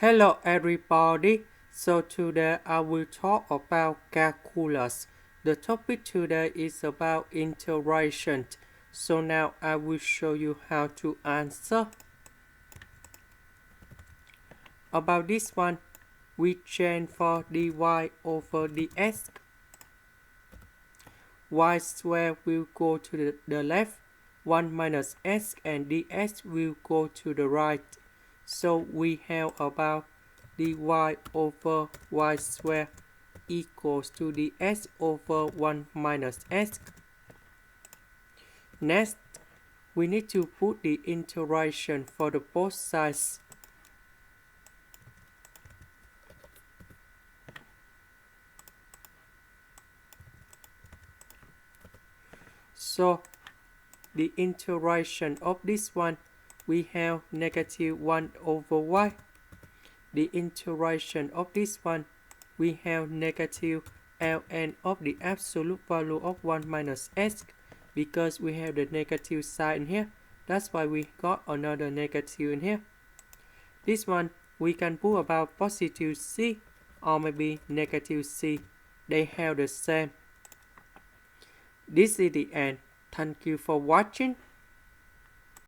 Hello everybody, so today I will talk about calculus. The topic today is about integration. So now I will show you how to answer. About this one, we change for dy over dx. Y square will go to the left, 1 minus s and dx will go to the right. So we have about dy over y square equals to dx over 1 minus s. Next, we need to put the integration for the both sides. So, the integration of this one, we have negative 1 over y. The integration of this one, we have negative ln of the absolute value of 1 minus s, because we have the negative sign here. That's why we got another negative in here. This one, we can put about positive c or maybe negative c. They have the same. This is the end. Thank you for watching.